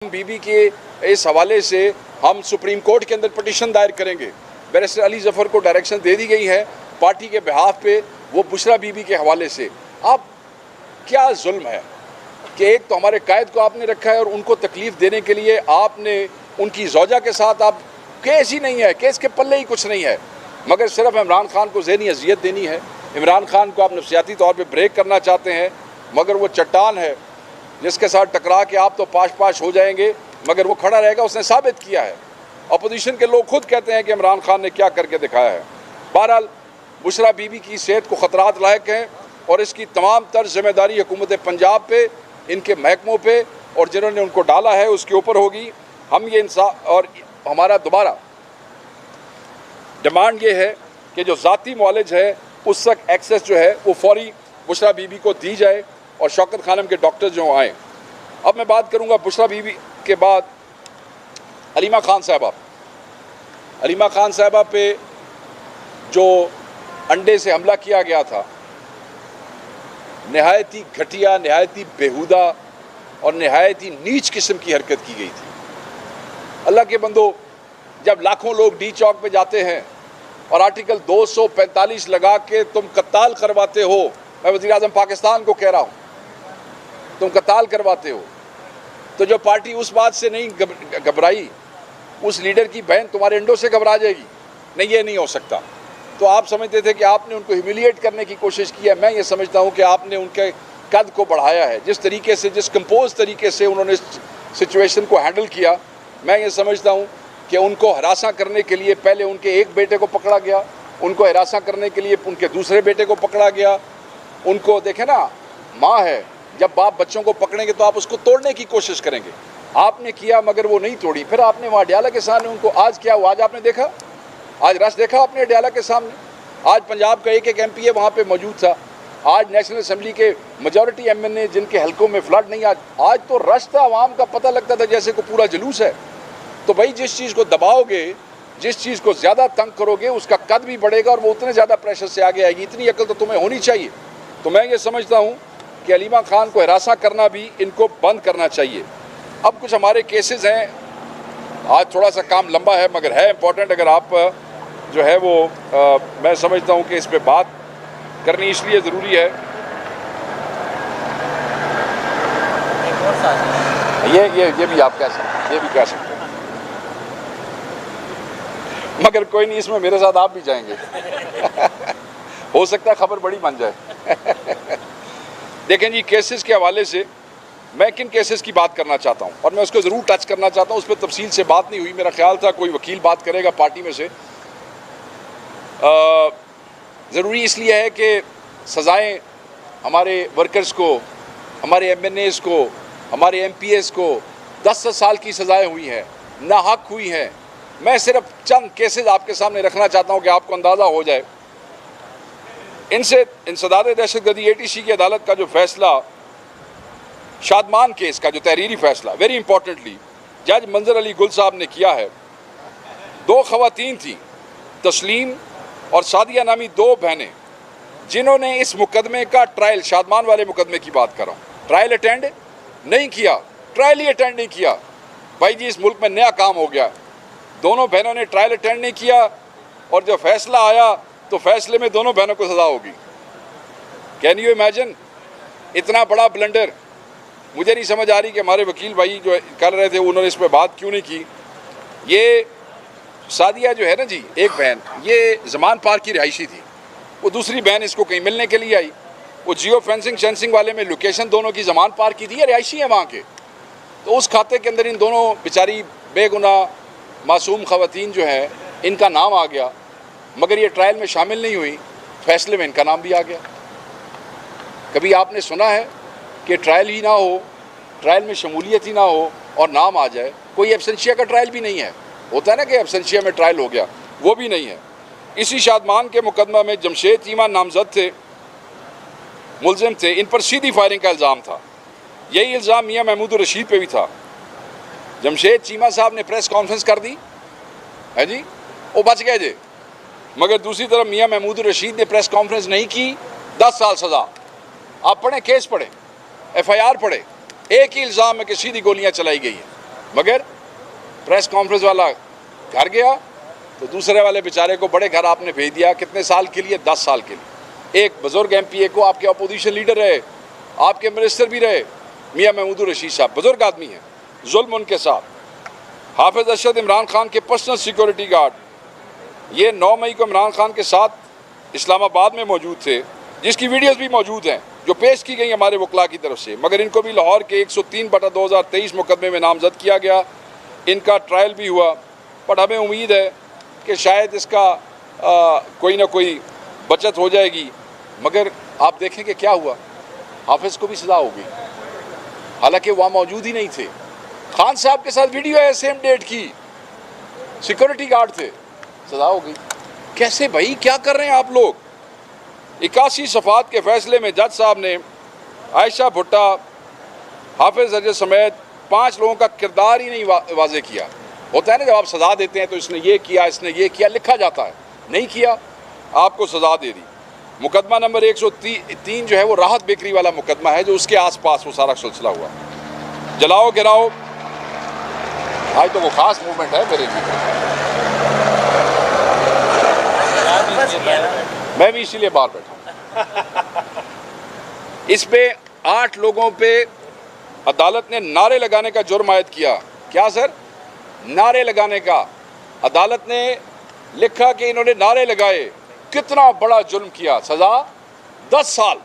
बीबी के इस हवाले से हम सुप्रीम कोर्ट के अंदर पिटीशन दायर करेंगे। बैरिस्टर अली जफ़र को डायरेक्शन दे दी गई है पार्टी के बिहाफ पे, वो बुशरा बीबी के हवाले से। अब क्या जुल्म है कि एक तो हमारे कायद को आपने रखा है और उनको तकलीफ़ देने के लिए आपने उनकी ज़ौजा के साथ, आप केस ही नहीं है, केस के पल्ले ही कुछ नहीं है, मगर सिर्फ इमरान खान को ज़हनी अजियत देनी है। इमरान खान को आप नफसियाती तौर पे ब्रेक करना चाहते हैं, मगर वो चट्टान है जिसके साथ टकरा के आप तो पाश पाश हो जाएंगे, मगर वो खड़ा रहेगा। उसने साबित किया है। अपोजिशन के लोग खुद कहते हैं कि इमरान खान ने क्या करके दिखाया है। बहरहाल बुशरा बीबी की सेहत को ख़तरात लायक हैं और इसकी तमाम तर जिम्मेदारी हुकूमत पंजाब पे, इनके महकमों पे और जिन्होंने उनको डाला है उसके ऊपर होगी। हम ये इंसाफ और हमारा दोबारा डिमांड ये है कि जो ज़ाती मॉलेज है उस तक एक्सेस जो है वो फौरी बुशरा बीबी को दी जाए और शौकत खानम के डॉक्टर जो आएँ। अब मैं बात करूँगा बुशरा बीबी के बाद हलीमा खान साहबा। हलीमा खान साहबा पे जो अंडे से हमला किया गया था, नहायत ही घटिया, नहायत ही बेहुदा और नहायत ही नीच किस्म की हरकत की गई थी। अल्लाह के बंदो, जब लाखों लोग डी चौक पे जाते हैं और आर्टिकल 245 लगा के तुम कत्ताल करवाते हो, मैं वज़ीर आज़म पाकिस्तान को कह रहा हूँ, तुम कत्ताल करवाते हो, तो जो पार्टी उस बात से नहीं घबराई, उस लीडर की बहन तुम्हारे अंडों से घबरा जाएगी? नहीं, ये नहीं हो सकता। तो आप समझते थे कि आपने उनको ह्यूमिलिएट करने की कोशिश की है। मैं ये समझता हूँ कि आपने उनके कद को बढ़ाया है। जिस तरीके से, जिस कंपोज तरीके से उन्होंने सिचुएशन को हैंडल किया, मैं ये समझता हूँ कि उनको हरासा करने के लिए पहले उनके एक बेटे को पकड़ा गया, उनको हरासा करने के लिए उनके दूसरे बेटे को पकड़ा गया। उनको देखें ना, माँ है, जब बाप बच्चों को पकड़ेंगे तो आप उसको तोड़ने की कोशिश करेंगे। आपने किया मगर वो नहीं तोड़ी। फिर आपने वहाँ अडयाला के सामने उनको, आज क्या हुआ, आज आपने देखा, आज रश देखा आपने अडयाला के सामने। आज पंजाब का एक MP है वहाँ पे मौजूद था। आज नेशनल असम्बली के मेजॉरिटी MNA जिनके हलकों में फ्लड नहीं, आज तो रश था, आवाम का पता लगता था जैसे को पूरा जुलूस है। तो भाई जिस चीज़ को दबाओगे, जिस चीज़ को ज़्यादा तंग करोगे, उसका कद भी बढ़ेगा और वो उतने ज़्यादा प्रेशर से आगे आएगी। इतनी अकल तो तुम्हें होनी चाहिए। तो मैं ये समझता हूँ कि हलीमा खान को हिरासा करना भी इनको बंद करना चाहिए। अब कुछ हमारे केसेस हैं, आज थोड़ा सा काम लंबा है मगर है इम्पोर्टेंट। अगर आप जो है वो मैं समझता हूँ कि इस पे बात करनी इसलिए ज़रूरी है। ये भी आप कह सकते हैं, ये भी कह सकते हैं, मगर कोई नहीं, इसमें मेरे साथ आप भी जाएंगे। हो सकता है खबर बड़ी बन जाए। देखें जी, केसेस के हवाले से मैं किन केसेस की बात करना चाहता हूँ और मैं उसको ज़रूर टच करना चाहता हूँ। उस पर तफसील से बात नहीं हुई, मेरा ख्याल था कोई वकील बात करेगा पार्टी में से। ज़रूरी इसलिए है कि सज़ाएँ हमारे वर्कर्स को, हमारे MNAs को, हमारे MPs को 10 साल की सज़ाएँ हुई हैं, नाहक हुई हैं। मैं सिर्फ चंद केसेस आपके सामने रखना चाहता हूँ कि आपको अंदाज़ा हो जाए। इनसे इंसदाद दहशतगर्दी ATC की अदालत का जो फैसला, शादमान केस का जो तहरीरी फैसला, वेरी इंपॉर्टेंटली जज मंजर अली गुल साहब ने किया है। 2 ख़वातीन थी, तस्लीम और सादिया नामी 2 बहनें, जिन्होंने इस मुकदमे का ट्रायल, शादमान वाले मुकदमे की बात कर रहा हूँ, ट्रायल अटेंड नहीं किया, ट्रायल ही अटेंड नहीं किया। भाई जी, इस मुल्क में नया काम हो गया। दोनों बहनों ने ट्रायल अटेंड नहीं किया और जो फैसला आया तो फैसले में दोनों बहनों को सज़ा होगी। कैन यू इमेजिन इतना बड़ा ब्लंडर? मुझे नहीं समझ आ रही कि हमारे वकील भाई जो कर रहे थे उन्होंने इस पर बात क्यों नहीं की। ये सादिया जो है ना जी, एक बहन, ये ज़मान पार्क की रिहायशी थी, वो दूसरी बहन इसको कहीं मिलने के लिए आई। वो जियो फेंसिंग वाले में लोकेशन दोनों की ज़मान पार्क की थी, ये रिहायशी है वहाँ के। तो उस खाते के अंदर इन दोनों बेचारी बेगुनाह मासूम ख़वातीन जो हैं, इनका नाम आ गया, मगर ये ट्रायल में शामिल नहीं हुई, फैसले में इनका नाम भी आ गया। कभी आपने सुना है कि ट्रायल ही ना हो, ट्रायल में शमूलियत ही ना हो और नाम आ जाए? कोई एब्सेंशिया का ट्रायल भी नहीं है। होता है ना कि एब्सेंशिया में ट्रायल हो गया, वो भी नहीं है। इसी शादमान के मुकदमा में जमशेद चीमा नामजद थे, मुलजिम थे, इन पर सीधी फायरिंग का इल्ज़ाम था। यही इल्ज़ाम मियाँ महमूद रशीद पे भी था। जमशेद चीमा साहब ने प्रेस कॉन्फ्रेंस कर दी है जी, वो बच गए थे, मगर दूसरी तरफ मियाँ महमूद रशीद ने प्रेस कॉन्फ्रेंस नहीं की, 10 साल सज़ा। आप पढ़ें, केस पढ़ें, FIR पढ़ें, एक ही इल्ज़ाम है कि सीधी गोलियां चलाई गई हैं। मगर प्रेस कॉन्फ्रेंस वाला घर गया तो दूसरे वाले बेचारे को बड़े घर आपने भेज दिया। कितने साल के लिए? 10 साल के लिए। एक बुजुर्ग MPA को, आपके अपोजिशन लीडर रहे, आपके मिनिस्टर भी रहे, मियाँ महमूद रशीद साहब, बुजुर्ग आदमी हैं, जुल्म उनके साथ। हाफिज अरशद इमरान खान के पर्सनल सिक्योरिटी गार्ड, ये 9 मई को इमरान खान के साथ इस्लामाबाद में मौजूद थे, जिसकी वीडियोस भी मौजूद हैं जो पेश की गई हमारे वकला की तरफ से। मगर इनको भी लाहौर के 103/2023 मुकदमे में नामजद किया गया। इनका ट्रायल भी हुआ, बट हमें उम्मीद है कि शायद इसका कोई ना कोई बचत हो जाएगी। मगर आप देखें कि क्या हुआ, हाफिज़ को भी सज़ा हो गई, हालांकि वहाँ मौजूद ही नहीं थे। खान साहब के साथ वीडियो है सेम डेट की, सिक्योरिटी गार्ड थे, सज़ा हो गई। कैसे भाई, क्या कर रहे हैं आप लोग? 81 सफ़ात के फैसले में जज साहब ने आयशा भुट्टा, हाफिज़ अरशद समेत 5 लोगों का किरदार ही नहीं वाज़े किया। होता है ना, जब आप सज़ा देते हैं तो इसने ये किया, इसने ये किया, लिखा जाता है, नहीं किया, आपको सज़ा दे दी। मुकदमा नंबर 103 जो है वो राहत बेकरी वाला मुकदमा है, जो उसके आसपास वो सारा सिलसिला हुआ। जलाओ गिराओ, आज तो वो खास मूवमेंट है मेरे लिए, मैं भी इसीलिए बाहर बैठा। इस पे 8 लोगों पे अदालत ने नारे लगाने का जुर्म आयद किया। क्या सर? नारे लगाने का। अदालत ने लिखा कि इन्होंने नारे लगाए, कितना बड़ा जुर्म किया, सजा 10 साल।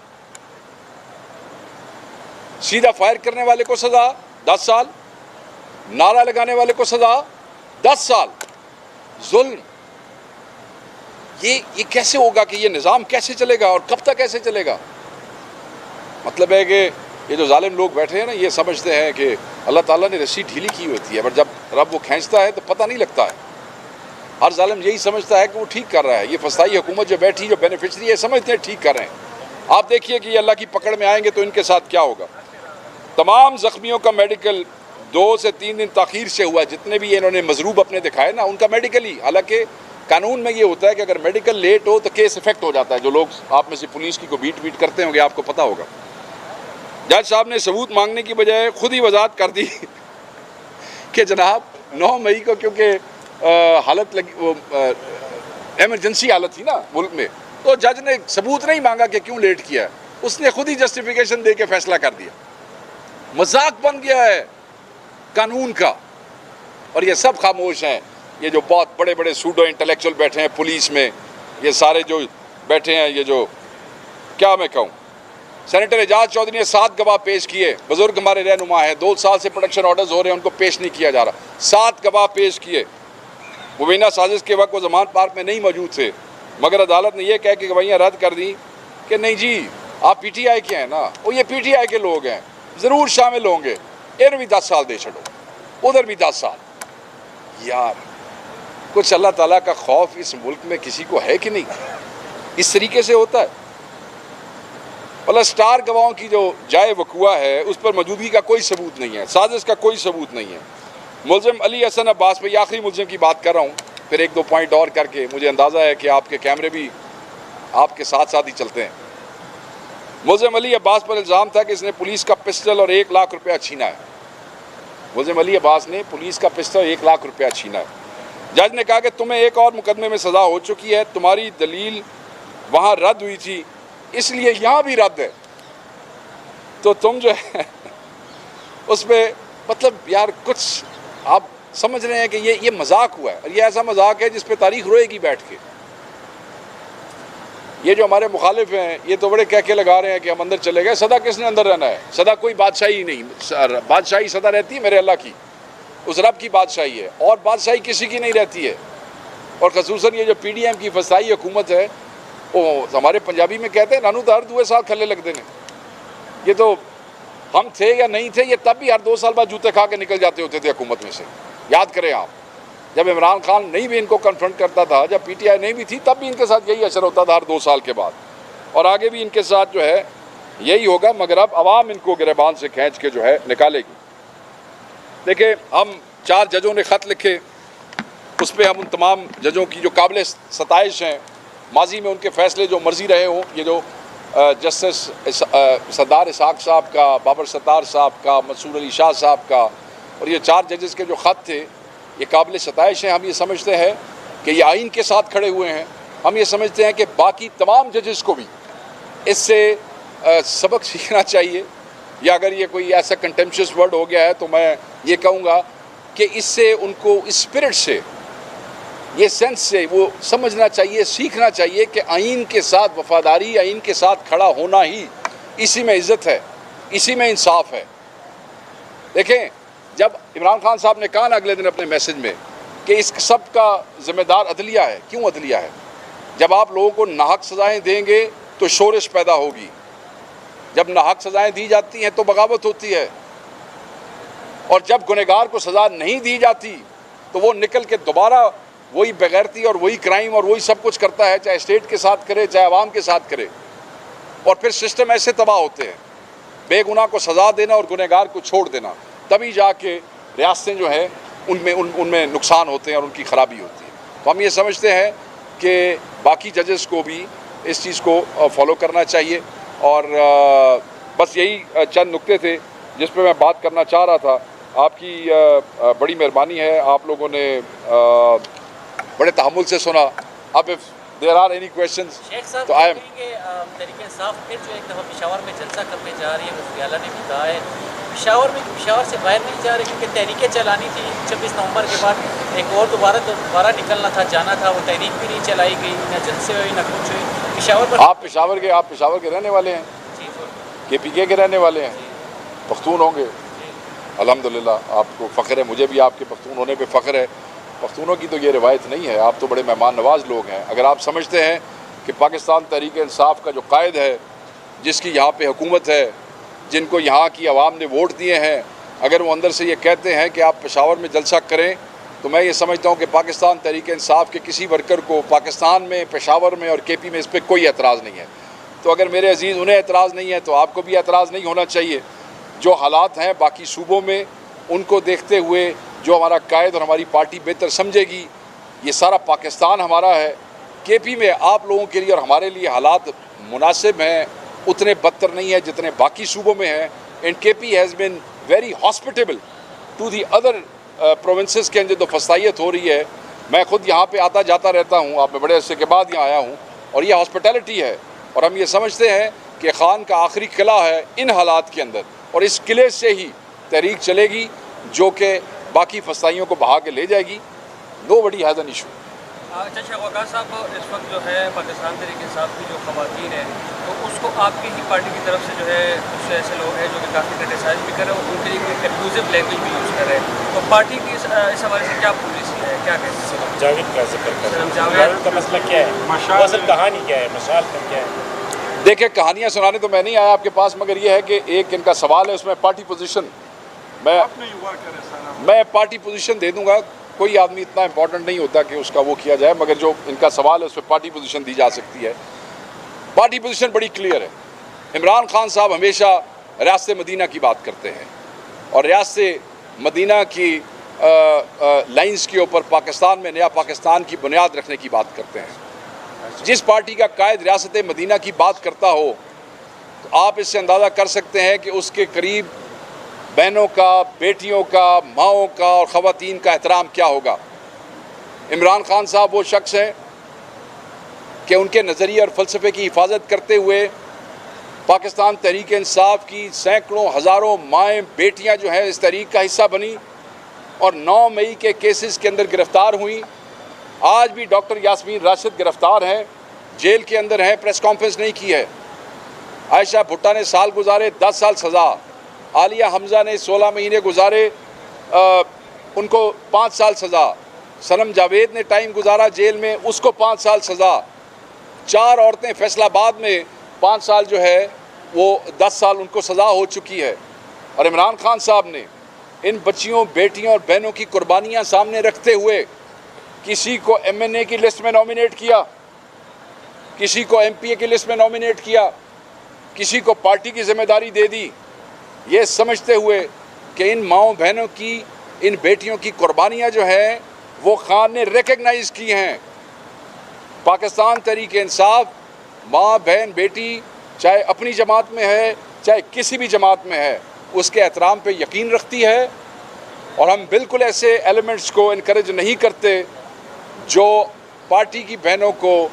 सीधा फायर करने वाले को सजा 10 साल, नारा लगाने वाले को सजा 10 साल। जुल्म, ये कैसे होगा कि ये निज़ाम कैसे चलेगा और कब तक ऐसे चलेगा? मतलब है कि ये जो जालिम लोग बैठे हैं ना, ये समझते हैं कि अल्लाह ताला ने रस्सी ढीली की होती है, पर जब रब वो खींचता है तो पता नहीं लगता है। हर जालिम यही समझता है कि वो ठीक कर रहा है। ये फसाई हुकूमत जो बैठी, जो बेनिफिशरी है, समझते हैं ठीक कर रहे हैं। आप देखिए कि ये अल्लाह की पकड़ में आएंगे तो इनके साथ क्या होगा। तमाम ज़ख्मियों का मेडिकल 2 से 3 दिन ताख़ीर से हुआ। जितने भी इन्होंने मजरूब अपने दिखाए ना, उनका मेडिकल ही, हालांकि कानून में ये होता है कि अगर मेडिकल लेट हो तो केस इफेक्ट हो जाता है। जो लोग आप में से पुलिस की को बीट करते होंगे, आपको पता होगा। जज साहब ने सबूत मांगने की बजाय खुद ही वजाहत कर दी कि जनाब 9 मई को, क्योंकि हालत लगी, वो एमरजेंसी हालत थी ना मुल्क में, तो जज ने सबूत नहीं मांगा कि क्यों लेट किया, उसने खुद ही जस्टिफिकेशन दे के फैसला कर दिया। मजाक बन गया है कानून का, और ये सब खामोश हैं। ये जो बहुत बड़े बड़े सूडो इंटेलेक्चुअल बैठे हैं पुलिस में, ये सारे जो बैठे हैं, ये जो क्या मैं कहूँ, सेनेटर एजाज चौधरी ने 7 गवाह पेश किए, बुजुर्ग हमारे रहनुमा हैं, 2 साल से प्रोडक्शन ऑर्डर्स हो रहे हैं, उनको पेश नहीं किया जा रहा। 7 गवाह पेश किए। मुबीना साजिश के वक्त वो जमान पार्क में नहीं मौजूद थे, मगर अदालत ने यह कह के गवाहियाँ रद्द कर दी कि नहीं जी, आप PTI के हैं ना, वो ये PTI के लोग हैं, ज़रूर शामिल होंगे, इन्हें भी 10 साल दे छो, उधर भी 10 साल। यार कुछ अल्लाह ताला का खौफ इस मुल्क में किसी को है कि नहीं? इस तरीके से होता है। मतलब स्टार गवाहों की जो जाए वकुआ है, उस पर मौजूदगी का कोई सबूत नहीं है, साजिश का कोई सबूत नहीं है। मुलजिम अली हसन अब्बास पे, आखिरी मुलजिम की बात कर रहा हूँ, फिर 1-2 पॉइंट और करके, मुझे अंदाज़ा है कि आपके कैमरे भी आपके साथ साथ ही चलते हैं। मुलजिम अली अब्बास पर इल्ज़ाम था कि इसने पुलिस का पिस्टल और 1 लाख रुपया छीना है। मुलजिम अली अब्बास ने पुलिस का पिस्टल 1 लाख रुपया छीना है। जज ने कहा कि तुम्हें एक और मुकदमे में सज़ा हो चुकी है, तुम्हारी दलील वहाँ रद्द हुई थी, इसलिए यहाँ भी रद्द है। तो तुम जो है उसमें, मतलब यार कुछ आप समझ रहे हैं कि ये मजाक हुआ है, और ये ऐसा मजाक है जिस पे तारीख रोएगी बैठ के। ये जो हमारे मुखालिफ हैं, ये तो बड़े कह के लगा रहे हैं कि हम अंदर चले गए। सदा किसने अंदर रहना है? सदा कोई बादशाही नहीं, बादशाही सदा रहती है मेरे अल्लाह की, उस रब की बादशाही है, और बादशाही किसी की नहीं रहती है। और खसूसन ये जो PDM की फसाई हुकूमत है, वो हमारे पंजाबी में कहते हैं नानू तो हर 2 साल खले लगते हैं। ये तो हम थे या नहीं थे, ये तब भी हर 2 साल बाद जूते खा के निकल जाते होते थे हुकूमत में से। याद करें आप, जब इमरान खान नहीं भी इनको कन्फ्रंट करता था, जब PTI नहीं भी थी, तब भी इनके साथ यही असर होता था हर 2 साल के बाद, और आगे भी इनके साथ जो है यही होगा। मगर अब आवाम इनको गिरबान से खींच के जो है निकालेगी। देखिए, हम 4 जजों ने ख़त लिखे, उस पर हम उन तमाम जजों की जो काबिल सताइश हैं, माजी में उनके फ़ैसले जो मर्जी रहे हों, ये जो जस्टिस सरदार इसाक साहब का, बाबर सत्तार साहब का, मंसूर अली शाह साहब का, और ये 4 जजेस के जो ख़त थे ये काबिल सताइश हैं। हम ये समझते हैं कि ये आइन के साथ खड़े हुए हैं। हम ये समझते हैं कि बाकी तमाम जजेस को भी इससे सबक सीखना चाहिए, या अगर ये कोई ऐसा कंटेम्पशस वर्ड हो गया है तो मैं ये कहूँगा कि इससे उनको स्पिरिट से, ये सेंस से वो समझना चाहिए, सीखना चाहिए कि आइन के साथ वफादारी, आइन के साथ खड़ा होना ही, इसी में इज़्ज़त है, इसी में इंसाफ है। देखें, जब इमरान खान साहब ने कहा ना अगले दिन अपने मैसेज में कि इस सब का ज़िम्मेदार अदलिया है, क्यों अदलिया है? जब आप लोगों को नाहक सज़ाएँ देंगे तो शोरश पैदा होगी, जब नाहक सज़ाएँ दी जाती हैं तो बगावत होती है, और जब गुनहगार को सज़ा नहीं दी जाती तो वो निकल के दोबारा वही बेगैरती और वही क्राइम और वही सब कुछ करता है, चाहे स्टेट के साथ करे चाहे आवाम के साथ करे, और फिर सिस्टम ऐसे तबाह होते हैं। बेगुनाह को सज़ा देना और गुनहगार को छोड़ देना, तभी जाके रियासतें जो हैं उनमें नुकसान होते हैं और उनकी ख़राबी होती है। तो हम ये समझते हैं कि बाकी जजेस को भी इस चीज़ को फॉलो करना चाहिए। और बस यही चंद नुक्ते थे जिस पे मैं बात करना चाह रहा था। आपकी बड़ी मेहरबानी है, आप लोगों ने बड़े तहम्मुल से सुना। अब if there are any questions तो आई एम तरीके इंसाफ फिर जो एक दफ़ा पेशावर में जलसा करने जा रही है, मुफ्ती आला ने भी कहा है पेशावर से बाहर नहीं जा रहे क्योंकि तहरीकें चलानी थी। 26 नवंबर के बाद एक और दोबारा निकलना था, जाना था, वो तहरीक भी नहीं चलाई गई, ना जलसे हुई ना कुछ हुई पेशावर पर। आप पेशावर के रहने वाले हैं? जी, KPK के रहने वाले हैं, पख्तून होंगे। अल्हम्दुलिल्लाह, आपको फ़ख्र है, मुझे भी आपके पख्तून होने पे फ़ख्र है। पख्तूनों की तो ये रिवायत नहीं है, आप तो बड़े मेहमान नवाज लोग हैं। अगर आप समझते हैं कि पाकिस्तान तहरीक इंसाफ का जो कायद है, जिसकी यहाँ पे हुकूमत है, जिनको यहाँ की आवाम ने वोट दिए हैं, अगर वो अंदर से ये कहते हैं कि आप पेशावर में जलसा करें, तो मैं ये समझता हूँ कि पाकिस्तान तहरीक इंसाफ के किसी वर्कर को पाकिस्तान में, पेशावर में और KP में इस पर कोई एतराज़ नहीं है। तो अगर मेरे अजीज़ उन्हें एतराज़ नहीं है तो आपको भी एतराज़ नहीं होना चाहिए। जो हालात हैं बाकी सूबों में, उनको देखते हुए जो हमारा कायद और हमारी पार्टी बेहतर समझेगी, ये सारा पाकिस्तान हमारा है। KP में आप लोगों के लिए और हमारे लिए हालात मुनासिब हैं, उतने बदतर नहीं है जितने बाकी सूबों में हैं। And KP has been very hospitable to the other provinces के अंदर जो फसाइयत हो रही है। मैं ख़ुद यहाँ पे आता जाता रहता हूँ, आप मैं बड़े अरसे के बाद यहाँ आया हूँ, और ये हॉस्पिटैलिटी है। और हम ये समझते हैं कि खान का आखिरी किला है इन हालात के अंदर, और इस किले से ही तहरीक चलेगी जो कि बाकी फसाइयों को बहा के ले जाएगी। Nobody has an issue. अच्छा वक़ार साहब, इस वक्त जो है पाकिस्तान तहरीक इंसाफ की जो ख़वातीन है, तो उसको आपकी ही पार्टी की तरफ से जो है कुछ ऐसे लोग हैं जो कि काफ़ी क्रिटिसाइज भी कर रहे हैं और उनके लिए एक्सक्लूसिव लैंग्वेज भी यूज़ कर रहे हैं। तो पार्टी की इस हवाले से क्या पॉलिसी है, क्या कहते हैं? जावेद का जिक्र कर रहे हैं, जावेद का मसला क्या है, असल कहानी क्या है, मशाल का क्या है? देखिए, कहानियाँ सुनाने तो मैं नहीं आया आपके पास, मगर ये है कि एक इनका सवाल है, उसमें पार्टी पोजीशन मैं पार्टी पोजीशन दे दूंगा। कोई आदमी इतना इम्पोर्टेंट नहीं होता कि उसका वो किया जाए, मगर जो इनका सवाल है उस पर पार्टी पोजीशन दी जा सकती है। पार्टी पोजीशन बड़ी क्लियर है। इमरान खान साहब हमेशा रियासत मदीना की बात करते हैं और रियासत मदीना की लाइंस के ऊपर पाकिस्तान में नया पाकिस्तान की बुनियाद रखने की बात करते हैं। जिस पार्टी का कायद रियासत मदीना की बात करता हो तो आप इससे अंदाज़ा कर सकते हैं कि उसके करीब बहनों का, बेटियों का, माओं का और ख़वातीन का एहतराम क्या होगा। इमरान खान साहब वो शख्स हैं कि उनके नज़रिए और फ़लसफ़े की हिफाजत करते हुए पाकिस्तान तहरीक इंसाफ की सैकड़ों हज़ारों माएँ बेटियाँ जो हैं इस तहरीक का हिस्सा बनी और 9 मई के केसेस के अंदर गिरफ़्तार हुई। आज भी डॉक्टर यास्मीन राशिद गिरफ़्तार हैं, जेल के अंदर हैं, प्रेस कॉन्फ्रेंस नहीं की है। आयशा भुट्टा ने साल गुजारे, 10 साल सज़ा। आलिया हमज़ा ने 16 महीने गुजारे, उनको 5 साल सज़ा। सनम जावेद ने टाइम गुजारा जेल में, उसको 5 साल सज़ा। 4 औरतें फैसलाबाद में 5 साल जो है वो 10 साल उनको सज़ा हो चुकी है। और इमरान खान साहब ने इन बच्चियों, बेटियों और बहनों की कुर्बानियाँ सामने रखते हुए किसी को MNA की लिस्ट में नॉमिनेट किया, किसी को MPA की लिस्ट में नॉमिनेट किया, किसी को पार्टी की जिम्मेदारी दे दी, ये समझते हुए कि इन माओं बहनों की, इन बेटियों की कुर्बानियाँ जो है वो खान ने रिकग्नाइज़ की हैं। पाकिस्तान तहरीक इंसाफ माँ, बहन, बेटी चाहे अपनी जमात में है चाहे किसी भी जमात में है, उसके एहतराम पे यकीन रखती है और हम बिल्कुल ऐसे एलिमेंट्स को इनकरेज नहीं करते जो पार्टी की बहनों को,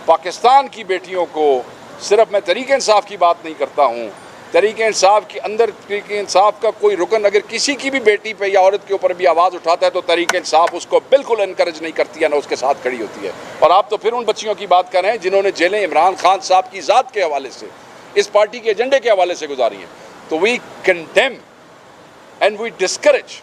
पाकिस्तान की बेटियों को, सिर्फ मैं तहरीक इंसाफ की बात नहीं करता हूँ, तहरीक इंसाफ के अंदर तहरीक इंसाफ का कोई रुकन अगर किसी की भी बेटी पे या औरत के ऊपर भी आवाज़ उठाता है तो तहरीक इंसाफ उसको बिल्कुल इनकरेज नहीं करती है, ना उसके साथ खड़ी होती है। और आप तो फिर उन बच्चियों की बात कर रहे हैं जिन्होंने जेलें इमरान खान साहब की ज़ात के हवाले से, इस पार्टी के एजेंडे के हवाले से गुजारी हैं। तो we condemn and we discourage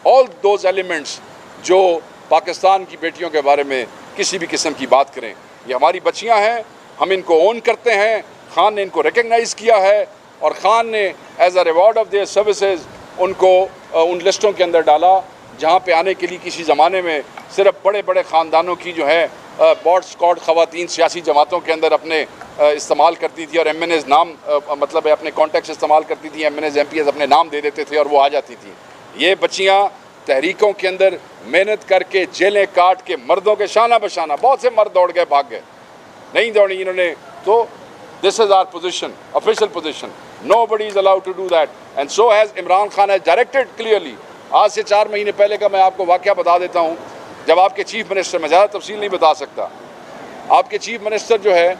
all those elements जो पाकिस्तान की बेटियों के बारे में किसी भी किस्म की बात करें। ये हमारी बच्चियां हैं, हम इनको ओन करते हैं। खान ने इनको रिकग्नाइज़ किया है और खान ने as a reward of their services उनको उन लिस्टों के अंदर डाला जहाँ पे आने के लिए किसी ज़माने में सिर्फ बड़े बड़े ख़ानदानों की जो है बॉर्ड स्कॉट ख़वातीन सियासी जमातों के अंदर अपने इस्तेमाल करती थी और MNAs नाम मतलब अपने कॉन्टेक्ट्स इस्तेमाल करती थी, MNAs MPs अपने नाम दे देते थे और वो आ जाती थी। ये बच्चियाँ तहरीकों के अंदर मेहनत करके जेलें काट के मर्दों के शाना बशाना, बहुत से मर्द दौड़ गए, भाग गए, नहीं दौड़ी इन्होंने। तो this is our position, official position, nobody is allowed to do that and so has Imran Khan has directed clearly। आज से 4 महीने पहले का मैं आपको वाक़या बता देता हूँ, जब आपके चीफ मिनिस्टर, मैं ज़्यादा तफसील नहीं बता सकता, आपके चीफ मिनिस्टर जो है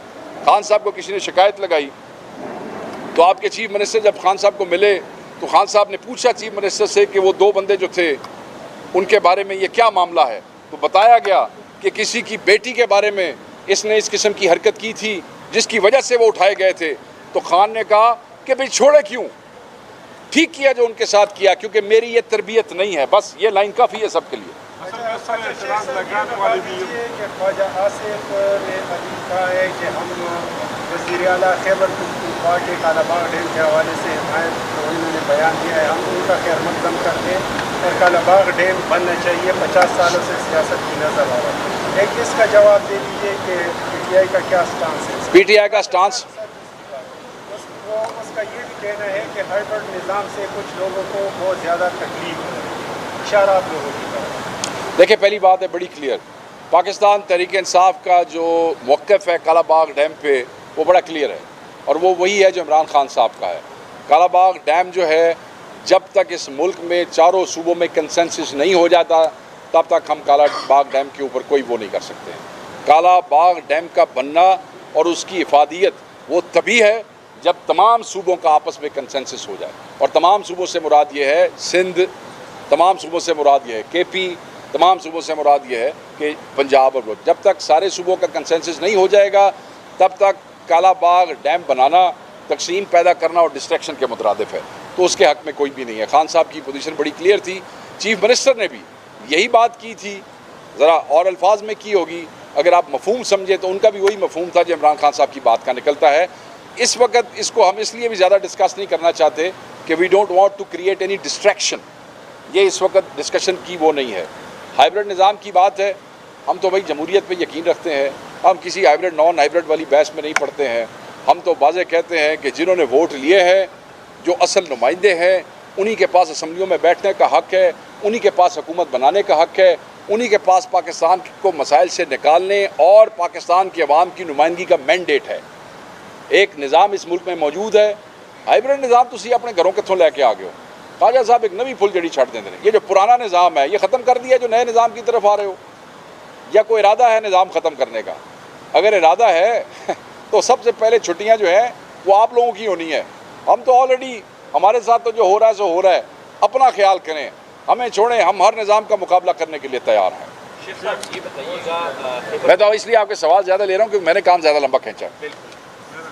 खान साहब को किसी ने शिकायत लगाई, तो आपके चीफ मिनिस्टर जब खान साहब को मिले तो खान साहब ने पूछा चीफ मिनिस्टर से कि वो 2 बंदे जो थे उनके बारे में ये क्या मामला है। तो बताया गया कि किसी की बेटी के बारे में इसने इस किस्म की हरकत की थी जिसकी वजह से वो उठाए गए थे। तो खान ने कहा कि भाई छोड़े क्यों, ठीक किया जो उनके साथ किया, क्योंकि मेरी ये तरबियत नहीं है। बस ये लाइन काफ़ी है सबके लिए। ख्वाजा आसिफ ने अभी कहा है कि हम वज़ीर आला खैबर पख्तूनख्वा के कालाबाग डैम के हवाले से हिमायत उन्होंने बयान दिया है, हम उनका खैर मकदम करते हैं और कालाबाग डैम बनना चाहिए। 50 सालों से सियासत की नज़र आ रहा है। एक इसका जवाब दे दीजिए कि PTI का क्या स्टांस है? PTI का स्टांस उसका ये भी कहना है कि हाइब्रिड निज़ाम से कुछ लोगों को बहुत ज़्यादा तकलीफ हो रही है, इशारा आप लोगों की तरफ। देखिए, पहली बात है बड़ी क्लियर, पाकिस्तान तहरीक इंसाफ का जो मौक़िफ़ है कालाबाग डैम पे वो बड़ा क्लियर है और वो वही है जो इमरान खान साहब का है। कालाबाग डैम जो है, जब तक इस मुल्क में चारों सूबों में कंसेंसस नहीं हो जाता तब तक हम कालाबाग डैम के ऊपर कोई वो नहीं कर सकते हैं। कालाबाग डैम का बनना और उसकी इफादियत वो तभी है जब तमाम सूबों का आपस में कंसेंसस हो जाए। और तमाम सूबों से मुराद ये है सिंध, तमाम सूबों से मुराद ये है KP, तमाम सूबों से मुराद ये है कि पंजाब और जब तक सारे सूबों का कंसेंसस नहीं हो जाएगा तब तक कालाबाग डैम बनाना तकसीम पैदा करना और डिस्ट्रैक्शन के मुतरादिफ है। तो उसके हक़ में कोई भी नहीं है। खान साहब की पोजीशन बड़ी क्लियर थी, चीफ मिनिस्टर ने भी यही बात की थी, ज़रा और अल्फाज में की होगी। अगर आप मफहूम समझे तो उनका भी वही मफहूम था जो इमरान खान साहब की बात का निकलता है। इस वक्त इसको हम इसलिए भी ज़्यादा डिस्कस नहीं करना चाहते कि we don't want to create any distraction. ये इस वक्त डिस्कशन की वो नहीं है। हाइब्रिड निज़ाम की बात है, हम तो भाई जमहूरियत पे यकीन रखते हैं, हम किसी हाइब्रिड नॉन हाइब्रिड वाली बहस में नहीं पड़ते हैं। हम तो वाज़ेह कहते हैं कि जिन्होंने वोट लिए हैं, जो असल नुमाइंदे हैं, उन्हीं के पास असम्बलियों में बैठने का हक़ है, उन्हीं के पास हुकूमत बनाने का हक़ है, उन्हीं के पास पाकिस्तान को मसाइल से निकालने और पाकिस्तान की अवाम की नुमाइंदगी का मैंडेट है। एक निज़ाम इस मुल्क में मौजूद है। हाइब्रिड निज़ाम तुसी अपने घरों कितों लैके आ गए हो? ख्वाजा साहब एक नवी फुल जड़ी छड़ देंगे। ये जो पुराना निज़ाम है ये ख़त्म कर दिया जो नए निज़ाम की तरफ आ रहे हो, या कोई इरादा है निज़ाम ख़त्म करने का? अगर इरादा है तो सबसे पहले छुट्टियाँ जो है वो आप लोगों की होनी है। हम तो ऑलरेडी, हमारे साथ तो जो हो रहा है सो हो रहा है। अपना ख्याल करें, हमें छोड़ें, हम हर निज़ाम का मुकाबला करने के लिए तैयार हैं। शेख साहब ये बताइएगा, मैं तो इसलिए आपके सवाल ज़्यादा ले रहा हूँ क्योंकि मैंने काम ज़्यादा लंबा खींचा।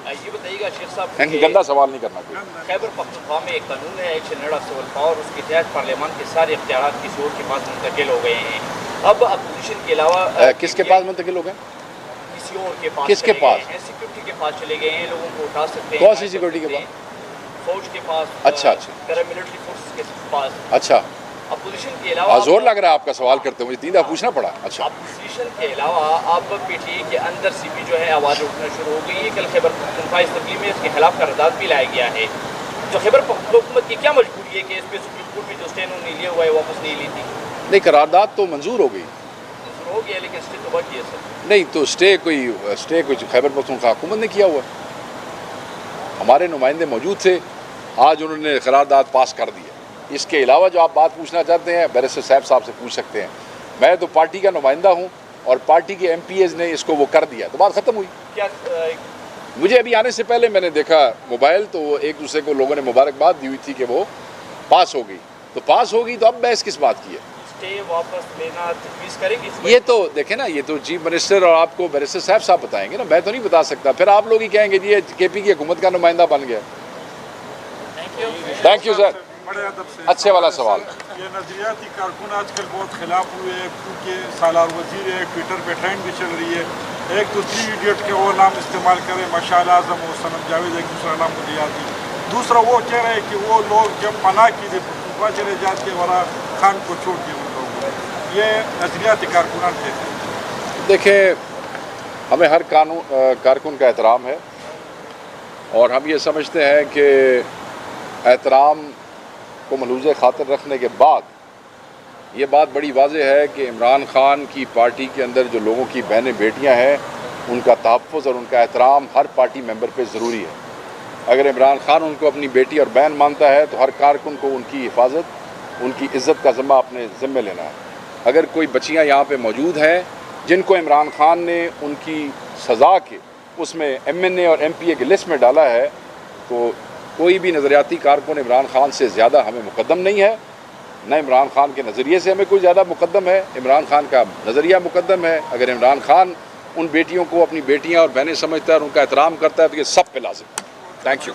ये बताइएगा शेख साहब, गंदा सवाल नहीं करना कोई। खैबर पख्तूनख्वा में एक कानून है, एक शनड़ ऑफ सिविल पावर, उसके तहत पार्लियामान के सारे इख्तियारात किसी और के पास मुंतकिल हो गए हैं। अब अपोजिशन के अलावा किसके पास मुंतकिल हो गए? किसी और के पास। किसके पास? सिक्योरिटी के पास चले गए हैं, लोगों को उठा सकते हैं। कौन सी सिक्योरिटी के पास? फौज के पास। अच्छा, पैरामिलिट्री फोर्सेस के पास। अच्छा, अपोजिशन के अलावा जोर लग रहा है आपका सवाल करते हुए, मुझे 3 दफ़ा पूछना पड़ा। अच्छा, अपोजिशन के अलावा अब PTI के अंदर से भी जो है आवाज़ उठना शुरू हो गई है। कल खैबर पख्तूनख्वा इस्तेमाल में इसके खिलाफ करारदाद भी लाया गया है। तो खैबर पख्तूनख्वा हुकूमत की क्या मजबूरी है कि इस पर सुप्रीम कोर्ट भी जो स्टे उन्होंने लिया हुआ है वापस नहीं ली थी? नहीं, करारदाद तो मंजूर हो गई, मंजूर हो गया, लेकिन स्टे तो बाकी है सर। नहीं तो स्टे कोई खैबर पख्तूनख्वा हुकूमत ने किया हुआ है। हमारे नुमाइंदे मौजूद थे, आज उन्होंने करारदाद पास कर दी है। इसके अलावा जो आप बात पूछना चाहते हैं बैरिस्टर साहब से पूछ सकते हैं। मैं तो पार्टी का नुमाइंदा हूँ और पार्टी के MPs ने इसको वो कर दिया तो बात ख़त्म हुई। क्या मुझे अभी आने से पहले मैंने देखा मोबाइल, तो वो एक दूसरे को लोगों ने मुबारकबाद दी हुई थी कि वो पास हो गई, तो पास हो गई तो अब बहस किस बात की है? स्टे वापस लेना तजवीज़ करेंगे? ये तो देखें ना, ये तो चीफ मिनिस्टर और आपको बैरिस्टर साहब बताएंगे ना, मैं तो नहीं बता सकता। फिर आप लोग ही कहेंगे जी ये KP की हुकूमत का नुमाइंदा बन गया। Thank you sir. बड़े अदब से अच्छे वाला सवाल। ये नजरियाती कारकुन आजकल बहुत खिलाफ हुए हैं क्योंकि सालार वजीर है, ट्विटर पे ट्रेंड भी चल रही है। एक तो 3 इडियट के वो नाम इस्तेमाल करें, मशाल आजम और सनम जावेद, एक दूसरा नाम मुझे याद नहीं। दूसरा वो कह रहे हैं कि वो लोग जब मना कीजिए तो चले जाते वरा खान को छोड़ दिए उन लोगों ने। ये नजरियाती कारकुनान कहते हैं। देखें, हमें हर कारकुन का एहतराम है और हम ये समझते हैं कि एहतराम को मलूज़ खातिर रखने के बाद ये बात बड़ी वाज़ेह है कि इमरान खान की पार्टी के अंदर जो लोगों की बहनें बेटियां हैं उनका तहफ़्फ़ुज़ और उनका एहतराम हर पार्टी मेंबर पे ज़रूरी है। अगर इमरान खान उनको अपनी बेटी और बहन मानता है तो हर कारकुन को उनकी हिफाजत, उनकी इज़्ज़त का ज़िम्मा अपने ज़िम्मे लेना है। अगर कोई बच्चियाँ यहाँ पे मौजूद हैं जिनको इमरान खान ने उनकी सज़ा के उसमें MNA और MPA की लिस्ट में डाला है तो कोई भी नज़रियाती कारकुन इमरान खान से ज़्यादा हमें मुकद्दम नहीं है, न इमरान खान के नज़रिए से हमें कोई ज़्यादा मुकद्दम है। इमरान खान का नज़रिया मुकद्दम है। अगर इमरान खान उन बेटियों को अपनी बेटियां और बहनें समझता है और उनका एहतराम करता है तो ये सब पे लाज़िम। Thank you.